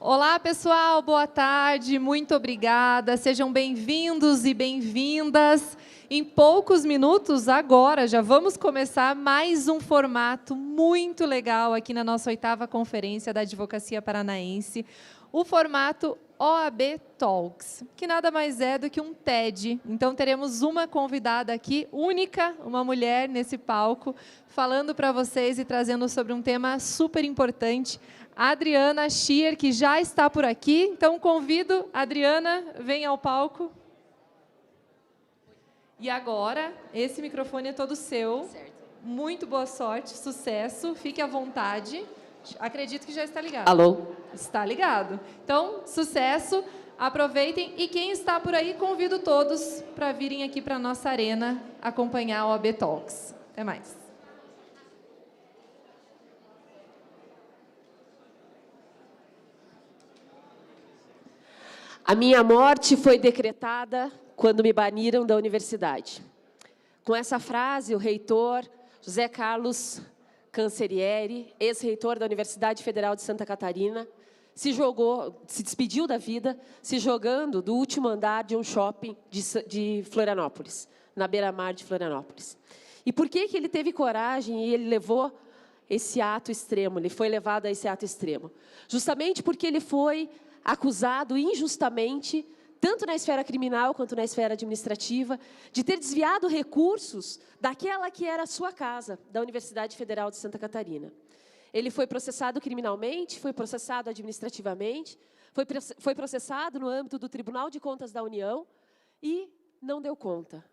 Olá, pessoal, boa tarde, muito obrigada. Sejam bem-vindos e bem-vindas. Em poucos minutos, agora, já vamos começar mais um formato muito legal aqui na nossa 8ª Conferência da Advocacia Paranaense, o formato OAB Talks, que nada mais é do que um TED. Então, teremos uma convidada aqui, única, uma mulher nesse palco, falando para vocês e trazendo sobre um tema super importante, a Adriana Schier, que já está por aqui. Então, convido a Adriana, venha ao palco. E agora, esse microfone é todo seu. Certo. Muito boa sorte, sucesso, fique à vontade. Acredito que já está ligado. Alô? Está ligado. Então, sucesso, aproveitem. E quem está por aí, convido todos para virem aqui para a nossa arena acompanhar o OAB Talks. Até mais. A minha morte foi decretada quando me baniram da universidade. Com essa frase, o reitor José Carlos Canzerieri, ex-reitor da Universidade Federal de Santa Catarina, se despediu da vida, se jogando do último andar de um shopping de Florianópolis, na beira-mar de Florianópolis. E por que ele teve coragem e ele levou esse ato extremo, ele foi levado a esse ato extremo? Justamente porque ele foi acusado injustamente, tanto na esfera criminal quanto na esfera administrativa, de ter desviado recursos daquela que era a sua casa, da Universidade Federal de Santa Catarina. Ele foi processado criminalmente, foi processado administrativamente, foi processado no âmbito do Tribunal de Contas da União e não deu conta,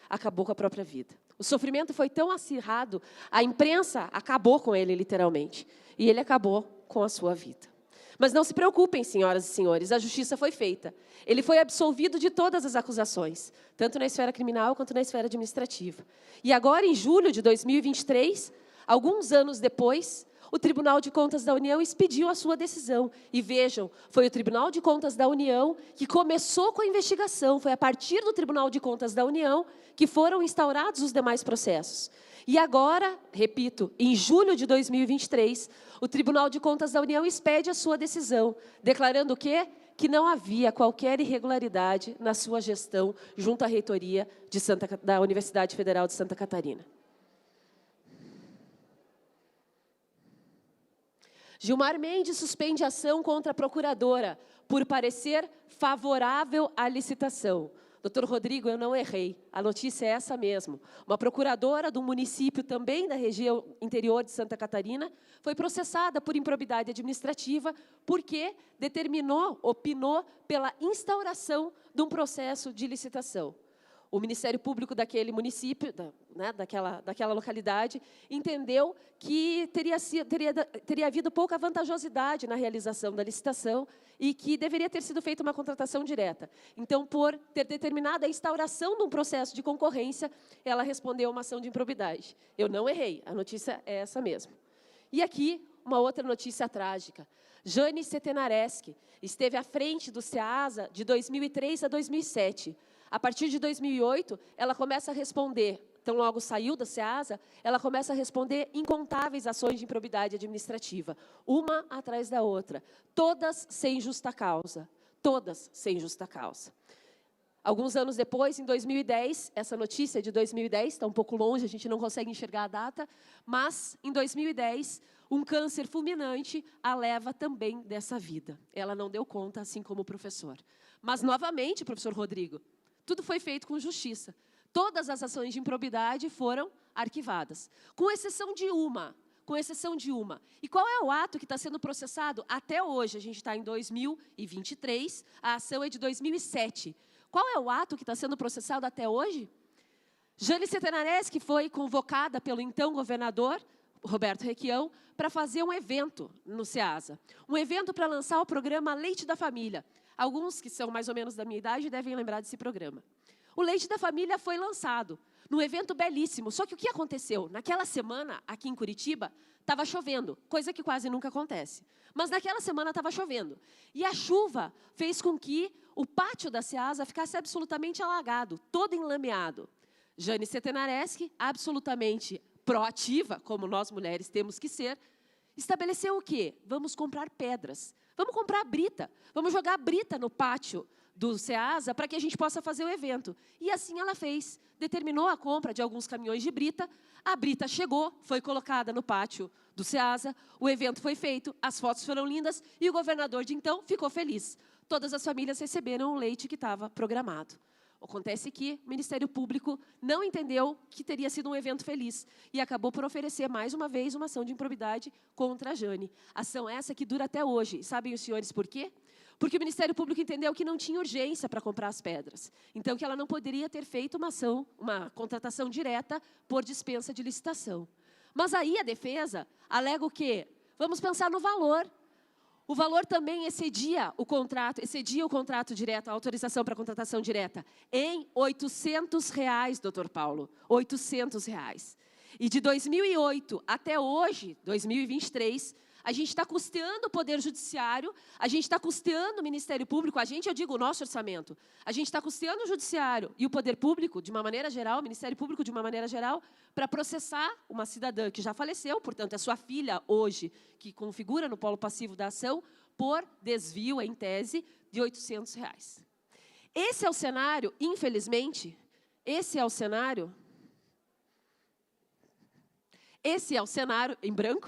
acabou com a própria vida. O sofrimento foi tão acirrado, a imprensa acabou com ele, literalmente, e ele acabou com a sua vida. Mas não se preocupem, senhoras e senhores, a justiça foi feita. Ele foi absolvido de todas as acusações, tanto na esfera criminal quanto na esfera administrativa. E agora, em julho de 2023, alguns anos depois, o Tribunal de Contas da União expediu a sua decisão. E vejam, foi o Tribunal de Contas da União que começou com a investigação. Foi a partir do Tribunal de Contas da União que foram instaurados os demais processos. E agora, repito, em julho de 2023, o Tribunal de Contas da União expede a sua decisão, declarando o quê? Que não havia qualquer irregularidade na sua gestão junto à reitoria da Universidade Federal de Santa Catarina. Gilmar Mendes suspende ação contra a procuradora por parecer favorável à licitação. Doutor Rodrigo, eu não errei. A notícia é essa mesmo. Uma procuradora do município, também da região interior de Santa Catarina, foi processada por improbidade administrativa porque opinou pela instauração de um processo de licitação. O Ministério Público daquele município, daquela localidade, entendeu que teria havido pouca vantajosidade na realização da licitação e que deveria ter sido feita uma contratação direta. Então, por ter determinado a instauração de um processo de concorrência, ela respondeu a uma ação de improbidade. Eu não errei, a notícia é essa mesmo. E aqui, uma outra notícia trágica. Jane Setenareschi esteve à frente do SEASA de 2003 a 2007. A partir de 2008, ela começa a responder, então logo saiu da SEASA, ela começa a responder incontáveis ações de improbidade administrativa, uma atrás da outra, todas sem justa causa, todas sem justa causa. Alguns anos depois, em 2010, essa notícia é de 2010, está um pouco longe, a gente não consegue enxergar a data, mas em 2010, um câncer fulminante a leva também dessa vida. Ela não deu conta, assim como o professor. Mas, novamente, professor Rodrigo, tudo foi feito com justiça. Todas as ações de improbidade foram arquivadas, com exceção de uma. E qual é o ato que está sendo processado até hoje? A gente está em 2023, a ação é de 2007. Qual é o ato que está sendo processado até hoje? Jane Setenareschi foi convocada pelo então governador, Roberto Requião, para fazer um evento no SEASA. Um evento para lançar o programa Leite da Família. Alguns que são mais ou menos da minha idade devem lembrar desse programa. O Leite da Família foi lançado num evento belíssimo. Só que o que aconteceu? Naquela semana, aqui em Curitiba, estava chovendo, coisa que quase nunca acontece. Mas naquela semana estava chovendo. E a chuva fez com que o pátio da SEASA ficasse absolutamente alagado, todo enlameado. Jane Setenareschi, absolutamente proativa, como nós mulheres temos que ser, estabeleceu o quê? Vamos comprar pedras, vamos comprar brita, vamos jogar brita no pátio do SEASA para que a gente possa fazer o evento. E assim ela fez, determinou a compra de alguns caminhões de brita, a brita chegou, foi colocada no pátio do SEASA, o evento foi feito, as fotos foram lindas e o governador de então ficou feliz. Todas as famílias receberam o leite que estava programado. Acontece que o Ministério Público não entendeu que teria sido um evento feliz e acabou por oferecer, mais uma vez, uma ação de improbidade contra a Jane. Ação essa que dura até hoje. Sabem os senhores por quê? Porque o Ministério Público entendeu que não tinha urgência para comprar as pedras. Então, que ela não poderia ter feito uma contratação direta por dispensa de licitação. Mas aí a defesa alega o quê? Vamos pensar no valor. O valor também excedia o contrato direto, a autorização para contratação direta, em R$ 800, doutor Paulo, R$ 800. E de 2008 até hoje, 2023, a gente está custeando o Poder Judiciário, a gente está custeando o Ministério Público, eu digo o nosso orçamento, a gente está custeando o Judiciário e o Poder Público, de uma maneira geral, o Ministério Público, de uma maneira geral, para processar uma cidadã que já faleceu, portanto, é sua filha hoje, que configura no polo passivo da ação, por desvio, em tese, de R$ 800. Esse é o cenário, infelizmente, esse é o cenário em branco,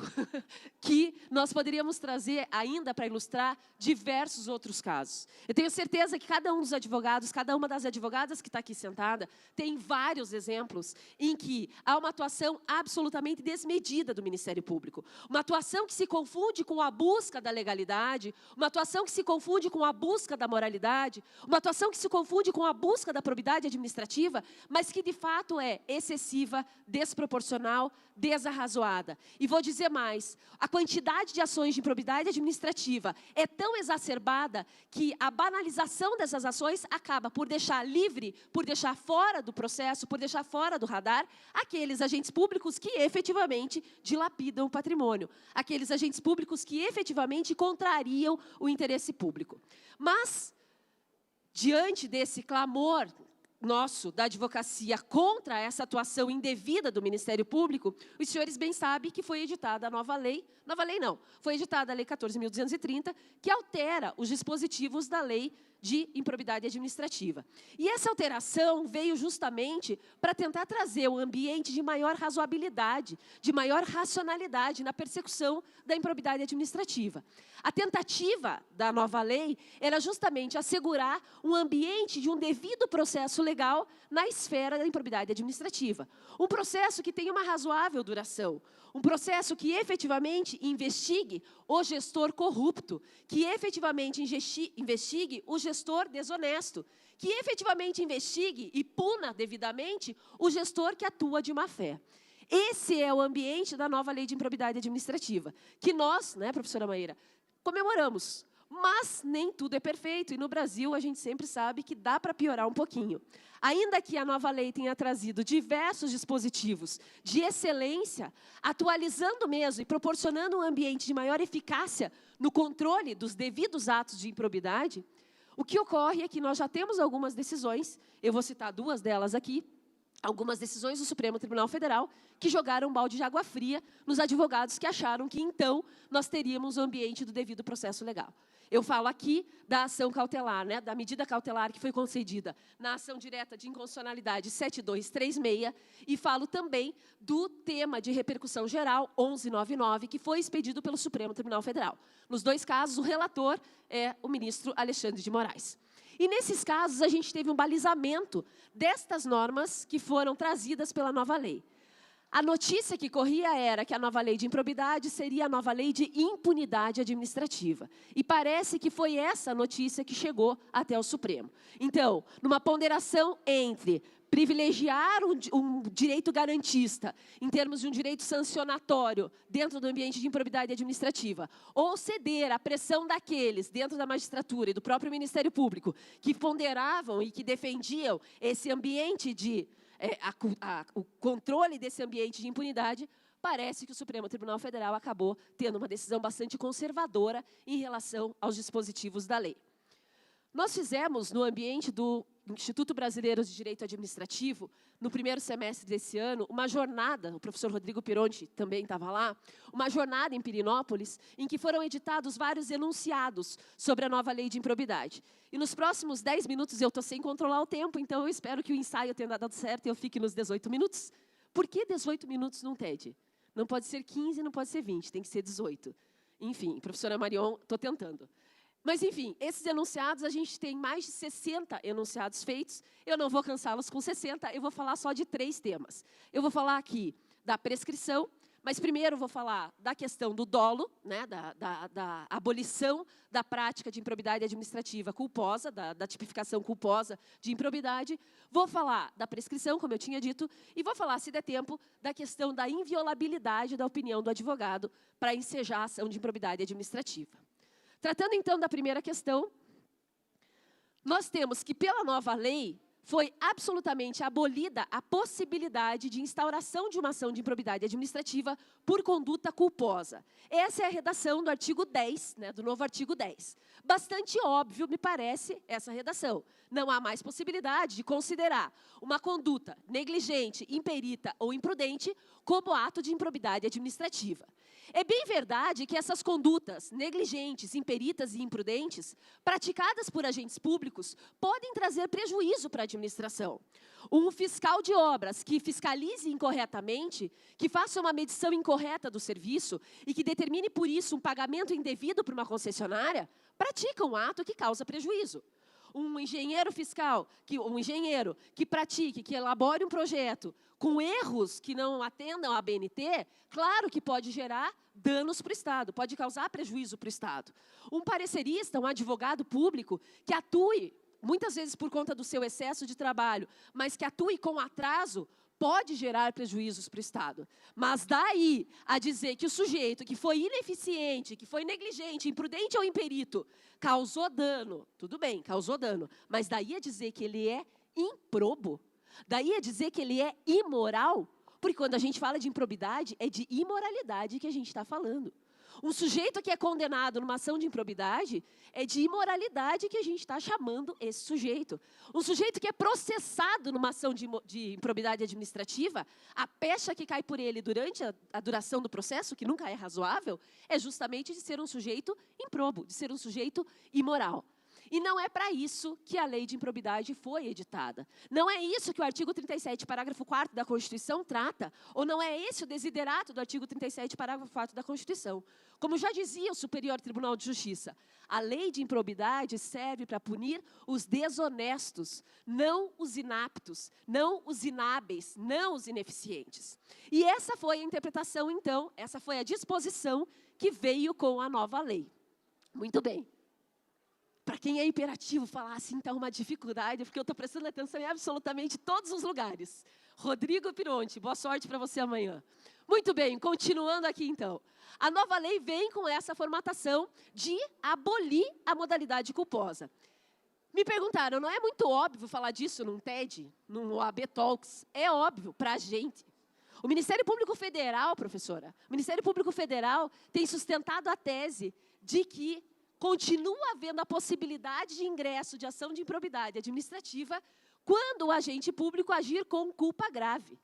que nós poderíamos trazer ainda para ilustrar diversos outros casos. Eu tenho certeza que cada um dos advogados, cada uma das advogadas que está aqui sentada, tem vários exemplos em que há uma atuação absolutamente desmedida do Ministério Público. Uma atuação que se confunde com a busca da legalidade, uma atuação que se confunde com a busca da moralidade, uma atuação que se confunde com a busca da probidade administrativa, mas que, de fato, é excessiva, desproporcional, desarrazoada. E vou dizer mais, a quantidade de ações de improbidade administrativa é tão exacerbada que a banalização dessas ações acaba por deixar livre, por deixar fora do processo, por deixar fora do radar, aqueles agentes públicos que efetivamente dilapidam o patrimônio, aqueles agentes públicos que efetivamente contrariam o interesse público. Mas, diante desse clamor nosso, da advocacia, contra essa atuação indevida do Ministério Público, os senhores bem sabem que foi editada a nova lei não, foi editada a Lei 14.230, que altera os dispositivos da Lei de Improbidade Administrativa. E essa alteração veio justamente para tentar trazer um ambiente de maior razoabilidade, de maior racionalidade na persecução da improbidade administrativa. A tentativa da nova lei era justamente assegurar um ambiente de um devido processo legal na esfera da improbidade administrativa. Um processo que tenha uma razoável duração, um processo que efetivamente investigue o gestor corrupto, que efetivamente investigue o gestor desonesto, que efetivamente investigue e puna devidamente o gestor que atua de má fé. Esse é o ambiente da nova lei de improbidade administrativa, que nós, né, professora Maíra, comemoramos. Mas nem tudo é perfeito, e no Brasil a gente sempre sabe que dá para piorar um pouquinho. Ainda que a nova lei tenha trazido diversos dispositivos de excelência, atualizando mesmo e proporcionando um ambiente de maior eficácia no controle dos devidos atos de improbidade, o que ocorre é que nós já temos algumas decisões, eu vou citar duas delas aqui, algumas decisões do Supremo Tribunal Federal que jogaram um balde de água fria nos advogados que acharam que, então, nós teríamos o ambiente do devido processo legal. Eu falo aqui da ação cautelar, né, da medida cautelar que foi concedida na ação direta de inconstitucionalidade 7236 e falo também do tema de repercussão geral 1199, que foi expedido pelo Supremo Tribunal Federal. Nos dois casos, o relator é o ministro Alexandre de Moraes. E, nesses casos, a gente teve um balizamento destas normas que foram trazidas pela nova lei. A notícia que corria era que a nova lei de improbidade seria a nova lei de impunidade administrativa. E parece que foi essa notícia que chegou até o Supremo. Então, numa ponderação entre privilegiar um direito garantista, em termos de um direito sancionatório, dentro do ambiente de improbidade administrativa, ou ceder à pressão daqueles, dentro da magistratura e do próprio Ministério Público, que ponderavam e que defendiam esse ambiente de o controle desse ambiente de impunidade, parece que o Supremo Tribunal Federal acabou tendo uma decisão bastante conservadora em relação aos dispositivos da lei. Nós fizemos, no ambiente do Instituto Brasileiro de Direito Administrativo, no primeiro semestre desse ano, uma jornada, o professor Rodrigo Pironti também estava lá, uma jornada em Pirinópolis, em que foram editados vários enunciados sobre a nova lei de improbidade. E nos próximos 10 minutos, eu estou sem controlar o tempo, então eu espero que o ensaio tenha dado certo e eu fique nos 18 minutos. Por que 18 minutos num TED? Não pode ser 15, não pode ser 20, tem que ser 18. Enfim, professora Marion, estou tentando. Mas, enfim, esses enunciados, a gente tem mais de 60 enunciados feitos. Eu não vou cansá-los com 60, eu vou falar só de 3 temas. Eu vou falar aqui da prescrição, mas primeiro vou falar da questão do dolo, né, da abolição da prática de improbidade administrativa culposa, da tipificação culposa de improbidade. Vou falar da prescrição, como eu tinha dito, e vou falar, se der tempo, da questão da inviolabilidade da opinião do advogado para ensejar a ação de improbidade administrativa. Tratando, então, da primeira questão, nós temos que, pela nova lei, foi absolutamente abolida a possibilidade de instauração de uma ação de improbidade administrativa por conduta culposa. Essa é a redação do artigo 10, né, do novo artigo 10. Bastante óbvio, me parece, essa redação. Não há mais possibilidade de considerar uma conduta negligente, imperita ou imprudente como ato de improbidade administrativa. É bem verdade que essas condutas negligentes, imperitas e imprudentes, praticadas por agentes públicos, podem trazer prejuízo para a administração. Um fiscal de obras que fiscalize incorretamente, que faça uma medição incorreta do serviço e que determine, por isso, um pagamento indevido para uma concessionária, pratica um ato que causa prejuízo. Um engenheiro fiscal, um engenheiro que pratique, que elabore um projeto com erros que não atendam à BNT, claro que pode gerar danos para o Estado, pode causar prejuízo para o Estado. Um parecerista, um advogado público que atue, muitas vezes por conta do seu excesso de trabalho, mas que atue com atraso, pode gerar prejuízos para o Estado. Mas daí a dizer que o sujeito que foi ineficiente, que foi negligente, imprudente ou imperito, causou dano, tudo bem, causou dano, mas daí a dizer que ele é improbo, daí a dizer que ele é imoral, porque quando a gente fala de improbidade, é de imoralidade que a gente está falando. Um sujeito que é condenado numa ação de improbidade, é de imoralidade que a gente está chamando esse sujeito. Um sujeito que é processado numa ação de improbidade administrativa, a pecha que cai por ele durante a duração do processo, que nunca é razoável, é justamente de ser um sujeito improbo, de ser um sujeito imoral. E não é para isso que a lei de improbidade foi editada. Não é isso que o artigo 37, parágrafo 4º da Constituição trata, ou não é esse o desiderato do artigo 37, parágrafo 4º da Constituição. Como já dizia o Superior Tribunal de Justiça, a lei de improbidade serve para punir os desonestos, não os inaptos, não os inábeis, não os ineficientes. E essa foi a interpretação, então, essa foi a disposição que veio com a nova lei. Muito bem. Para quem é imperativo falar assim, está uma dificuldade, porque eu estou prestando atenção em absolutamente todos os lugares. Rodrigo Pironti, boa sorte para você amanhã. Muito bem, continuando aqui então. A nova lei vem com essa formatação de abolir a modalidade culposa. Me perguntaram, não é muito óbvio falar disso num TED, num OAB Talks? É óbvio para a gente. O Ministério Público Federal, professora, o Ministério Público Federal tem sustentado a tese de que continua havendo a possibilidade de ingresso de ação de improbidade administrativa quando o agente público agir com culpa grave.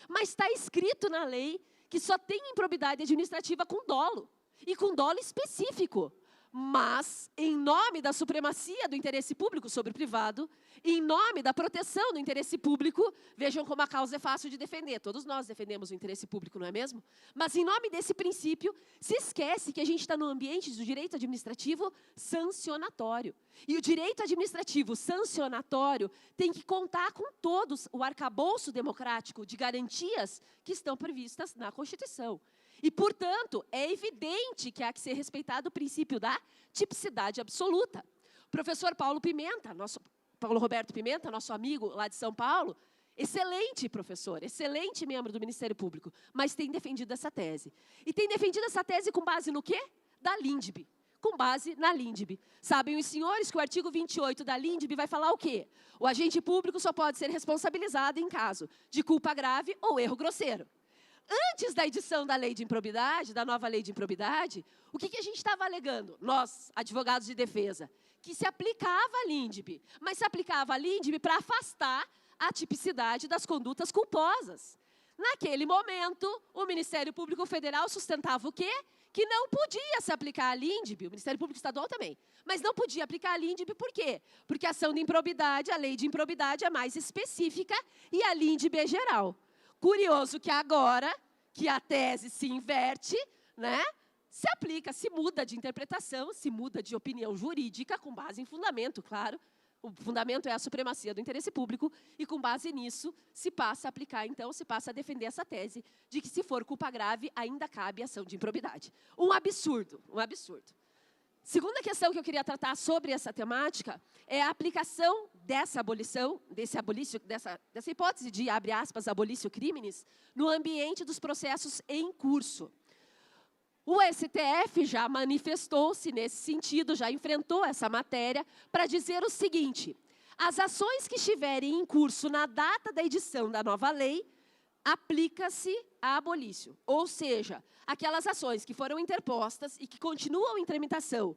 Mas está escrito na lei que só tem improbidade administrativa com dolo, e com dolo específico. Mas, em nome da supremacia do interesse público sobre o privado, em nome da proteção do interesse público, vejam como a causa é fácil de defender. Todos nós defendemos o interesse público, não é mesmo? Mas, em nome desse princípio, se esquece que a gente está no ambiente do direito administrativo sancionatório. E o direito administrativo sancionatório tem que contar com todos o arcabouço democrático de garantias que estão previstas na Constituição. E, portanto, é evidente que há que ser respeitado o princípio da tipicidade absoluta. O professor Paulo Roberto Pimenta, nosso amigo lá de São Paulo, excelente professor, excelente membro do Ministério Público, mas tem defendido essa tese. E tem defendido essa tese com base no quê? Da LINDB. Com base na LINDB. Sabem os senhores que o artigo 28 da LINDB vai falar o quê? O agente público só pode ser responsabilizado em caso de culpa grave ou erro grosseiro. antes da edição da lei de improbidade, da nova lei de improbidade, o que a gente estava alegando? Nós, advogados de defesa, que se aplicava a LINDB, mas se aplicava a LINDB para afastar a tipicidade das condutas culposas. Naquele momento, o Ministério Público Federal sustentava o quê? Que não podia se aplicar a LINDB, o Ministério Público Estadual também, mas não podia aplicar a LINDB por quê? Porque a ação de improbidade, a lei de improbidade é mais específica e a LINDB é geral. Curioso que agora, que a tese se inverte, né, se aplica, se muda de interpretação, se muda de opinião jurídica, com base em fundamento, claro. O fundamento é a supremacia do interesse público e, com base nisso, se passa a aplicar, então, se passa a defender essa tese de que, se for culpa grave, ainda cabe ação de improbidade. Um absurdo, um absurdo. Segunda questão que eu queria tratar sobre essa temática é a aplicação dessa abolição, dessa hipótese de, abre aspas, abolício criminis, no ambiente dos processos em curso. O STF já manifestou-se nesse sentido, já enfrentou essa matéria, para dizer o seguinte: as ações que estiverem em curso na data da edição da nova lei, aplica-se a abolício. Ou seja, aquelas ações que foram interpostas e que continuam em tramitação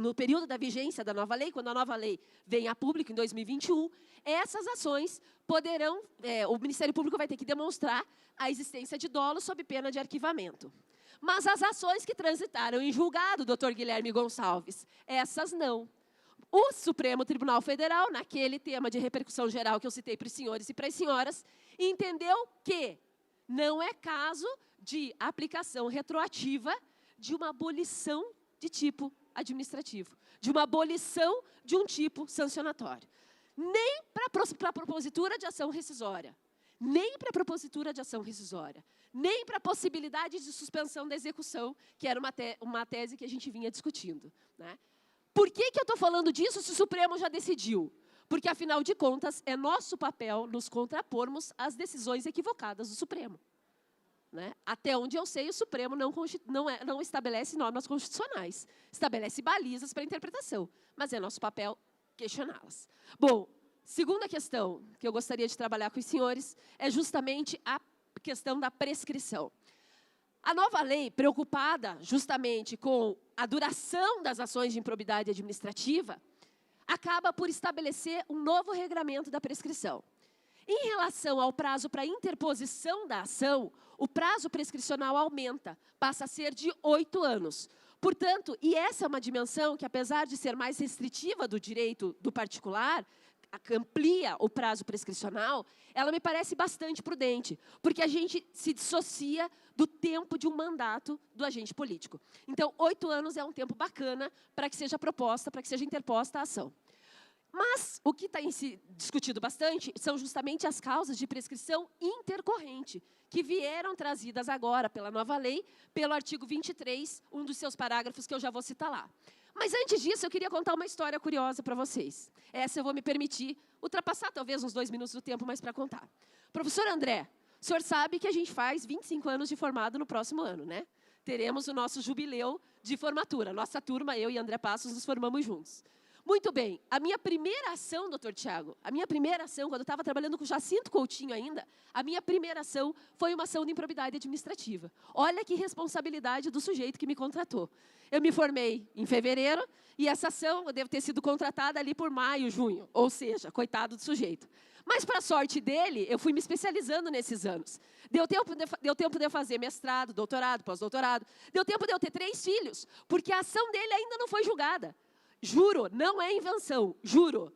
no período da vigência da nova lei, quando a nova lei vem a público em 2021, essas ações poderão, o Ministério Público vai ter que demonstrar a existência de dolo sob pena de arquivamento. Mas as ações que transitaram em julgado, doutor Guilherme Gonçalves, essas não. O Supremo Tribunal Federal, naquele tema de repercussão geral que eu citei para os senhores e para as senhoras, entendeu que não é caso de aplicação retroativa de uma abolição de tipo administrativo, de uma abolição de um tipo sancionatório. Nem para a propositura de ação rescisória, nem para a propositura de ação rescisória, nem para a possibilidade de suspensão da execução, que era uma tese que a gente vinha discutindo, né? Por que eu estou falando disso se o Supremo já decidiu? Porque, afinal de contas, é nosso papel nos contrapormos às decisões equivocadas do Supremo, né? Até onde eu sei, o Supremo não estabelece normas constitucionais, estabelece balizas para interpretação, mas é nosso papel questioná-las. Bom, segunda questão que eu gostaria de trabalhar com os senhores é justamente a questão da prescrição. A nova lei, preocupada justamente com a duração das ações de improbidade administrativa, acaba por estabelecer um novo regramento da prescrição. Em relação ao prazo para interposição da ação, o prazo prescricional aumenta, passa a ser de 8 anos. Portanto, e essa é uma dimensão que, apesar de ser mais restritiva do direito do particular, amplia o prazo prescricional, ela me parece bastante prudente, porque a gente se dissocia do tempo de um mandato do agente político. Então, 8 anos é um tempo bacana para que seja proposta, para que seja interposta a ação. Mas o que tem se discutido bastante são justamente as causas de prescrição intercorrente, que vieram trazidas agora pela nova lei, pelo artigo 23, um dos seus parágrafos que eu já vou citar lá. Mas antes disso, eu queria contar uma história curiosa para vocês. Essa eu vou me permitir ultrapassar talvez uns 2 minutos do tempo, mas para contar. Professor André, o senhor sabe que a gente faz 25 anos de formado no próximo ano, né? Teremos o nosso jubileu de formatura. Nossa turma, eu e André Passos, nos formamos juntos. Muito bem, a minha primeira ação, doutor Tiago, a minha primeira ação, quando eu estava trabalhando com Jacinto Coutinho ainda, a minha primeira ação foi uma ação de improbidade administrativa. Olha que responsabilidade do sujeito que me contratou. Eu me formei em fevereiro e essa ação eu devo ter sido contratada ali por maio, junho, ou seja, coitado do sujeito. Mas, para a sorte dele, eu fui me especializando nesses anos. Deu tempo de eu fazer mestrado, doutorado, pós-doutorado. Deu tempo de eu ter 3 filhos, porque a ação dele ainda não foi julgada. Juro, não é invenção, juro.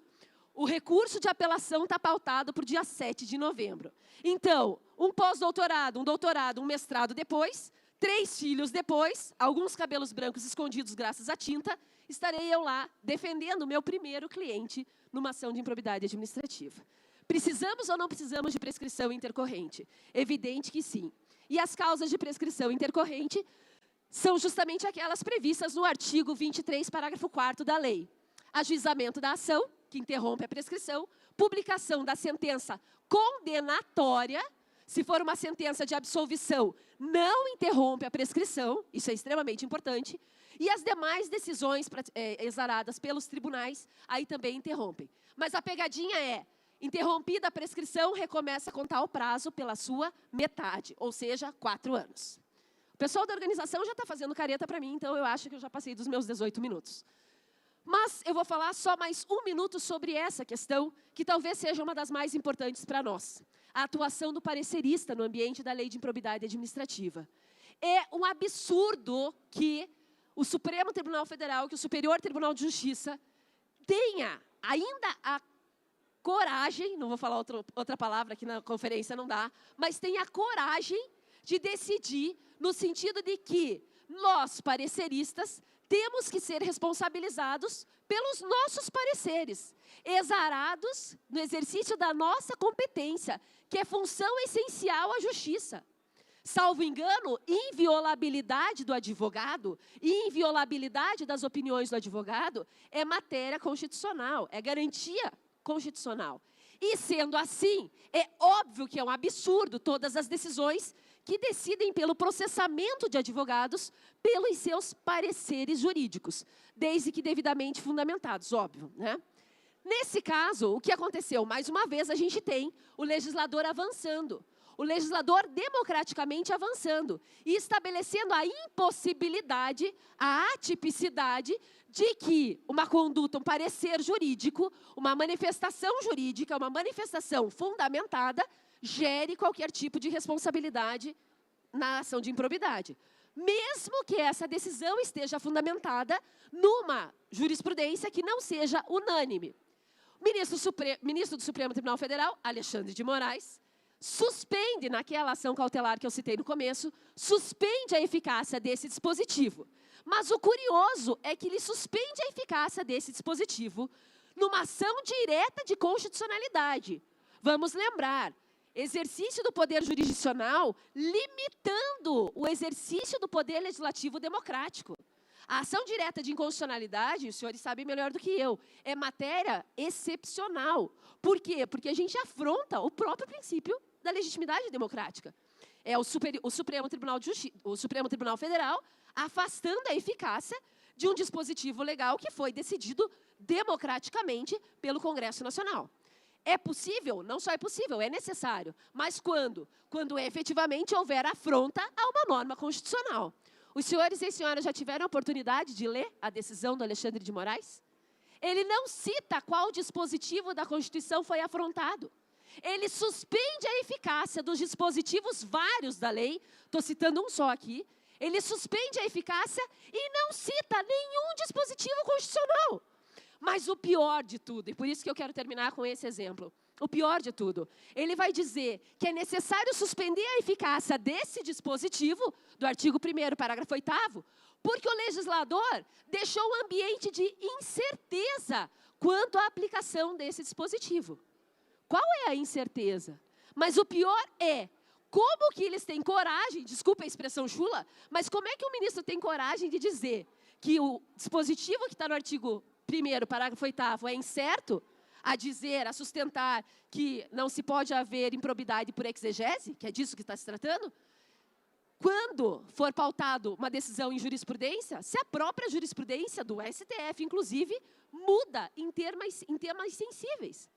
O recurso de apelação está pautado para o dia 7 de novembro. Então, um pós-doutorado, um doutorado, um mestrado depois, 3 filhos depois, alguns cabelos brancos escondidos graças à tinta, estarei eu lá defendendo o meu primeiro cliente numa ação de improbidade administrativa. Precisamos ou não precisamos de prescrição intercorrente? Evidente que sim. E as causas de prescrição intercorrente são justamente aquelas previstas no artigo 23, parágrafo 4º da lei. Ajuizamento da ação, que interrompe a prescrição, publicação da sentença condenatória, se for uma sentença de absolvição, não interrompe a prescrição, isso é extremamente importante, e as demais decisões exaradas pelos tribunais, aí também interrompem. Mas a pegadinha é, Interrompida a prescrição, recomeça a contar o prazo pela sua metade, ou seja, 4 anos. O pessoal da organização já está fazendo careta para mim, então eu acho que eu já passei dos meus 18 minutos. Mas eu vou falar só mais 1 minuto sobre essa questão, que talvez seja uma das mais importantes para nós. A atuação do parecerista no ambiente da Lei de Improbidade Administrativa. É um absurdo que o Supremo Tribunal Federal, que o Superior Tribunal de Justiça, tenha ainda a coragem, não vou falar outra palavra aqui na conferência, não dá, mas tenha a coragem de decidir no sentido de que nós, pareceristas, temos que ser responsabilizados pelos nossos pareceres, exarados no exercício da nossa competência, que é função essencial à justiça. Salvo engano, inviolabilidade do advogado e inviolabilidade das opiniões do advogado é matéria constitucional, é garantia constitucional. E, sendo assim, é óbvio que é um absurdo todas as decisões que decidem pelo processamento de advogados pelos seus pareceres jurídicos, desde que devidamente fundamentados, óbvio, né? Nesse caso, o que aconteceu? Mais uma vez, a gente tem o legislador avançando, o legislador democraticamente avançando e estabelecendo a impossibilidade, a atipicidade de que uma conduta, um parecer jurídico, uma manifestação jurídica, uma manifestação fundamentada, gere qualquer tipo de responsabilidade na ação de improbidade. Mesmo que essa decisão esteja fundamentada numa jurisprudência que não seja unânime. O ministro do Supremo Tribunal Federal, Alexandre de Moraes, suspende, naquela ação cautelar que eu citei no começo, suspende a eficácia desse dispositivo. Mas o curioso é que ele suspende a eficácia desse dispositivo numa ação direta de constitucionalidade. Vamos lembrar, exercício do poder jurisdicional limitando o exercício do poder legislativo democrático. A ação direta de inconstitucionalidade, os senhores sabem melhor do que eu, é matéria excepcional. Por quê? Porque a gente afronta o próprio princípio da legitimidade democrática. É o Supremo Tribunal Federal afastando a eficácia de um dispositivo legal que foi decidido democraticamente pelo Congresso Nacional. É possível? Não só é possível, é necessário. Mas quando? Quando efetivamente houver afronta a uma norma constitucional. Os senhores e as senhoras já tiveram a oportunidade de ler a decisão do Alexandre de Moraes? Ele não cita qual dispositivo da Constituição foi afrontado. Ele suspende a eficácia dos dispositivos vários da lei, estou citando um só aqui, ele suspende a eficácia e não cita nenhum dispositivo constitucional. Mas o pior de tudo, e por isso que eu quero terminar com esse exemplo, o pior de tudo, ele vai dizer que é necessário suspender a eficácia desse dispositivo, do artigo 1º, parágrafo 8º, porque o legislador deixou um ambiente de incerteza quanto à aplicação desse dispositivo. Qual é a incerteza? Mas o pior é, como que eles têm coragem, desculpa a expressão chula, mas como é que o ministro tem coragem de dizer que o dispositivo que está no artigo 1º, parágrafo 8º, é incerto, a dizer, a sustentar que não se pode haver improbidade por exegese, que é disso que está se tratando? Quando for pautado uma decisão em jurisprudência, se a própria jurisprudência do STF, inclusive, muda em temas sensíveis.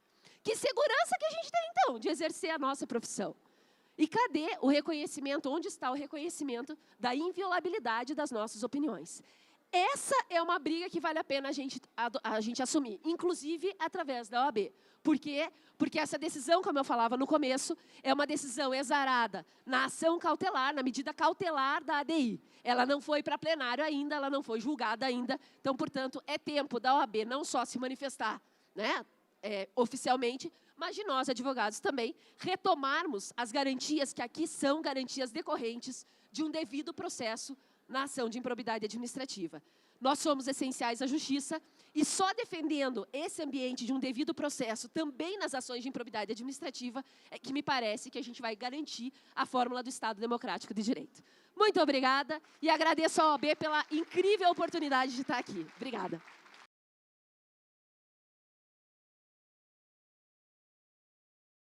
Que segurança que a gente tem, então, de exercer a nossa profissão? E cadê o reconhecimento, onde está o reconhecimento da inviolabilidade das nossas opiniões? Essa é uma briga que vale a pena a gente assumir, inclusive através da OAB. Por quê? Porque essa decisão, como eu falava no começo, é uma decisão exarada na ação cautelar, na medida cautelar da ADI. Ela não foi para plenário ainda, ela não foi julgada ainda. Então, portanto, é tempo da OAB não só se manifestar, né, oficialmente, mas de nós, advogados, também retomarmos as garantias que aqui são garantias decorrentes de um devido processo na ação de improbidade administrativa. Nós somos essenciais à justiça e só defendendo esse ambiente de um devido processo também nas ações de improbidade administrativa é que me parece que a gente vai garantir a fórmula do Estado Democrático de Direito. Muito obrigada e agradeço à OAB pela incrível oportunidade de estar aqui. Obrigada.